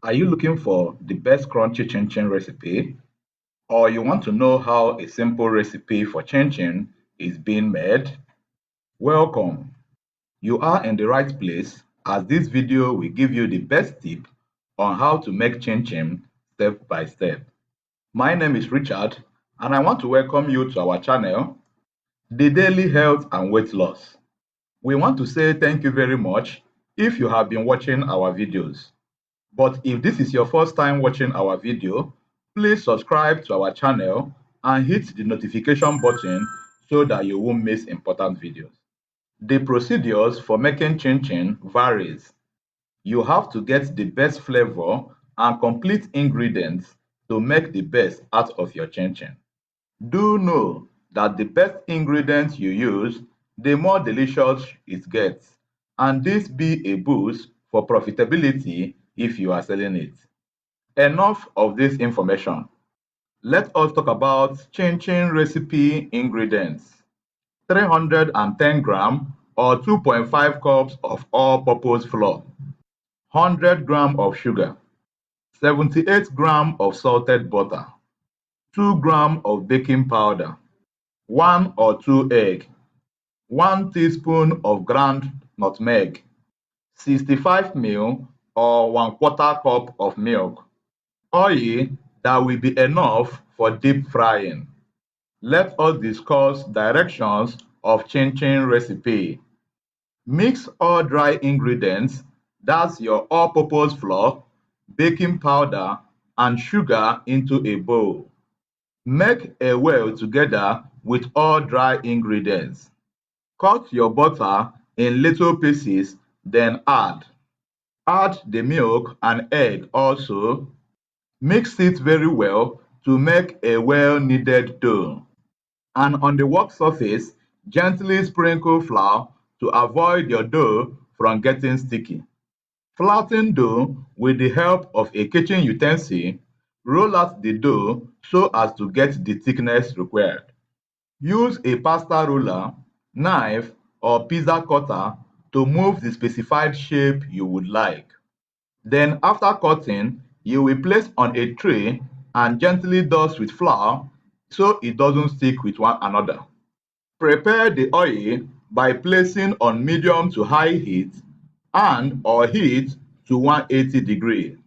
Are you looking for the best crunchy chin chin recipe? Or you want to know how a simple recipe for chin chin is being made? Welcome! You are in the right place as this video will give you the best tip on how to make chin chin step by step. My name is Richard and I want to welcome you to our channel, The Daily Health and Weight Loss. We want to say thank you very much if you have been watching our videos. But if this is your first time watching our video, please subscribe to our channel and hit the notification button so that you won't miss important videos. The procedures for making chin chin varies. You have to get the best flavor and complete ingredients to make the best out of your chin chin. Do know that the best ingredients you use, the more delicious it gets, and this be a boost for profitability if you are selling it. Enough of this information. Let us talk about chin chin recipe ingredients. 310 gram or 2.5 cups of all-purpose flour, 100 gram of sugar, 78 gram of salted butter, 2 gram of baking powder, 1 or 2 egg, 1 teaspoon of ground nutmeg, 65 ml or 1/4 cup of milk, oil that will be enough for deep frying. Let us discuss directions of chin chin recipe. Mix all dry ingredients, that's your all-purpose flour, baking powder and sugar into a bowl. Make a well together with all dry ingredients. Cut your butter in little pieces, then add the milk and egg also. Mix it very well to make a well-kneaded dough. And on the work surface, gently sprinkle flour to avoid your dough from getting sticky. Flatten dough with the help of a kitchen utensil. Roll out the dough so as to get the thickness required. Use a pasta roller, knife or pizza cutter to move the specified shape you would like. Then after cutting, you will place on a tray and gently dust with flour so it doesn't stick with one another. Prepare the oil by placing on medium to high heat and or heat to 180 degrees.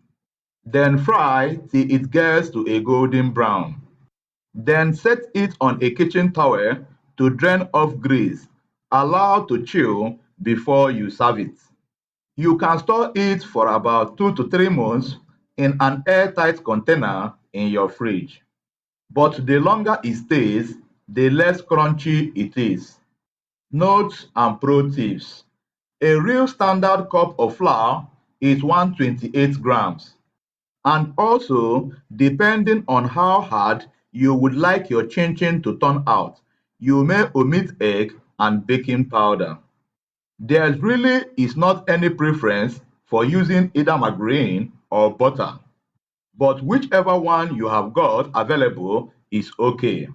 Then fry till it gets to a golden brown. Then set it on a kitchen towel to drain off grease. Allow to chill before you serve it. You can store it for about 2 to 3 months in an airtight container in your fridge. But the longer it stays, the less crunchy it is. Notes and pro tips. A real standard cup of flour is 128 grams. And also, depending on how hard you would like your chin chin to turn out, you may omit egg and baking powder. There really is not any preference for using either margarine or butter, but whichever one you have got available is okay.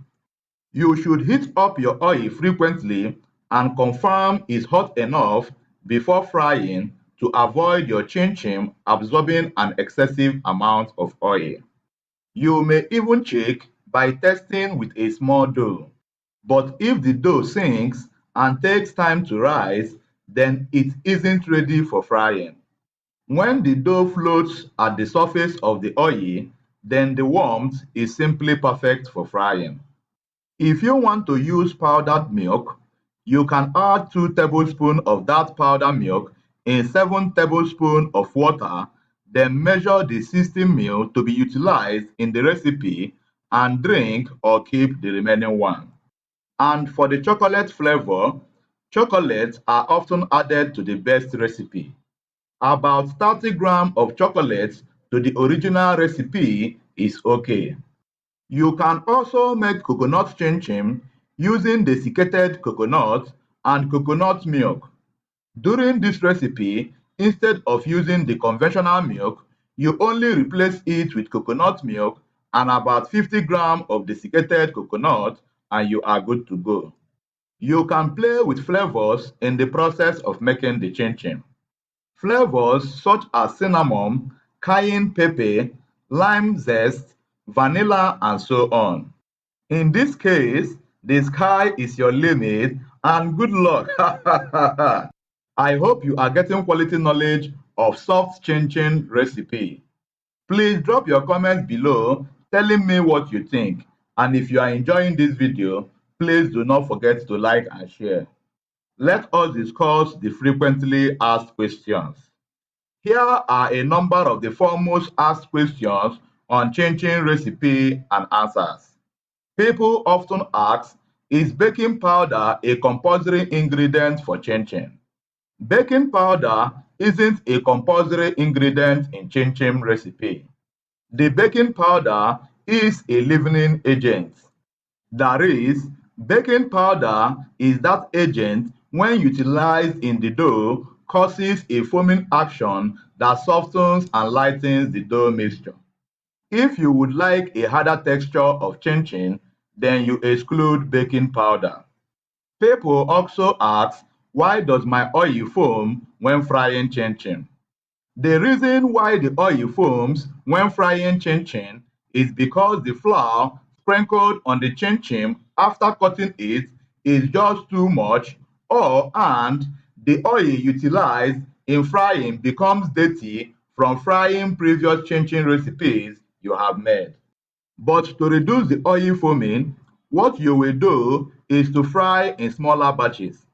You should heat up your oil frequently and confirm it's hot enough before frying to avoid your chin chin absorbing an excessive amount of oil. You may even check by testing with a small dough. But if the dough sinks and takes time to rise, then it isn't ready for frying. When the dough floats at the surface of the oil, then the warmth is simply perfect for frying. If you want to use powdered milk, you can add 2 tablespoons of that powdered milk in 7 tablespoons of water, then measure the 60 ml to be utilized in the recipe and drink or keep the remaining one. And for the chocolate flavor, chocolates are often added to the best recipe. About 30 grams of chocolate to the original recipe is okay. You can also make coconut chin chin using desiccated coconut and coconut milk. During this recipe, instead of using the conventional milk, you only replace it with coconut milk and about 50 grams of desiccated coconut and you are good to go. You can play with flavors in the process of making the chin chin. Flavors such as cinnamon, cayenne pepper, lime zest, vanilla, and so on. In this case, the sky is your limit and good luck. I hope you are getting quality knowledge of soft chin-chin recipe. Please drop your comments below telling me what you think. And if you are enjoying this video, please do not forget to like and share. Let us discuss the frequently asked questions. Here are a number of the foremost asked questions on chin-chin recipe and answers. People often ask, is baking powder a compulsory ingredient for chin-chin? Baking powder isn't a compulsory ingredient in chin-chin recipe. The baking powder is a leavening agent. That is, baking powder is that agent when utilized in the dough causes a foaming action that softens and lightens the dough mixture. If you would like a harder texture of chin-chin, then you exclude baking powder. People also ask, why does my oil foam when frying chin-chin? The reason why the oil foams when frying chin-chin is because the flour sprinkled on the chin-chin after cutting it is just too much, and the oil utilized in frying becomes dirty from frying previous chin-chin recipes you have made. But to reduce the oil foaming, what you will do is to fry in smaller batches.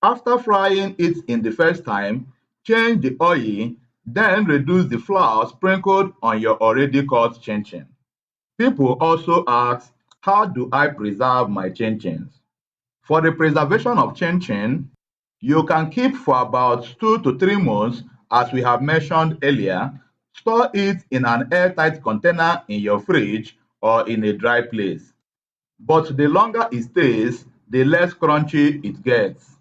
After frying it in the first time, change the oil, then reduce the flour sprinkled on your already cut chin-chin. People also ask, how do I preserve my chin-chins? For the preservation of chin-chin, you can keep for about 2 to 3 months as we have mentioned earlier. Store it in an airtight container in your fridge or in a dry place. But the longer it stays, the less crunchy it gets.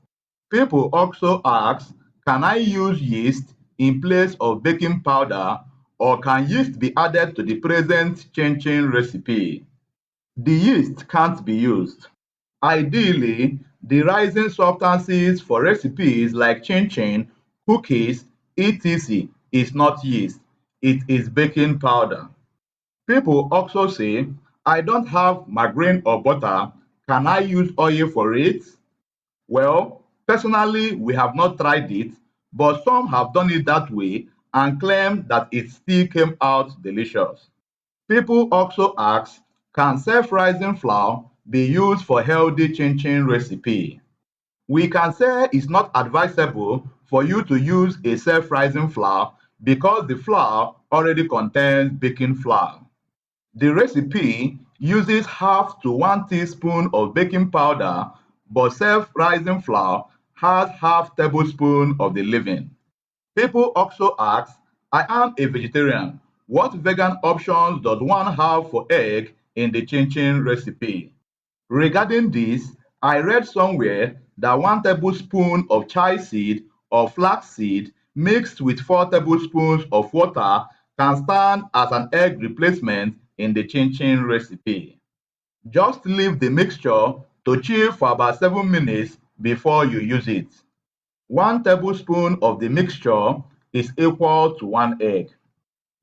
People also ask, can I use yeast in place of baking powder, or can yeast be added to the present chin-chin recipe? The yeast can't be used. Ideally, the rising substances for recipes like chin-chin, cookies, etc. is not yeast, it is baking powder. People also say, I don't have margarine or butter, can I use oil for it? Well, personally, we have not tried it, but some have done it that way and claim that it still came out delicious. People also ask, can self-rising flour be used for healthy chin-chin recipe? We can say it's not advisable for you to use a self-rising flour because the flour already contains baking flour. The recipe uses half to 1 teaspoon of baking powder, but self-rising flour has half tablespoon of the leaven. People also ask, I am a vegetarian. What vegan options does one have for egg in the chin-chin recipe? Regarding this, I read somewhere that 1 tablespoon of chia seed or flax seed mixed with 4 tablespoons of water can stand as an egg replacement in the chin-chin recipe. Just leave the mixture to chill for about 7 minutes before you use it. 1 tablespoon of the mixture is equal to 1 egg.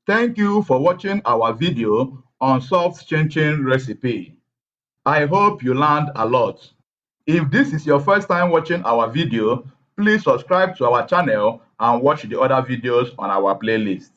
Thank you for watching our video on soft chin-chin recipe. I hope you learned a lot. If this is your first time watching our video, please subscribe to our channel and watch the other videos on our playlist.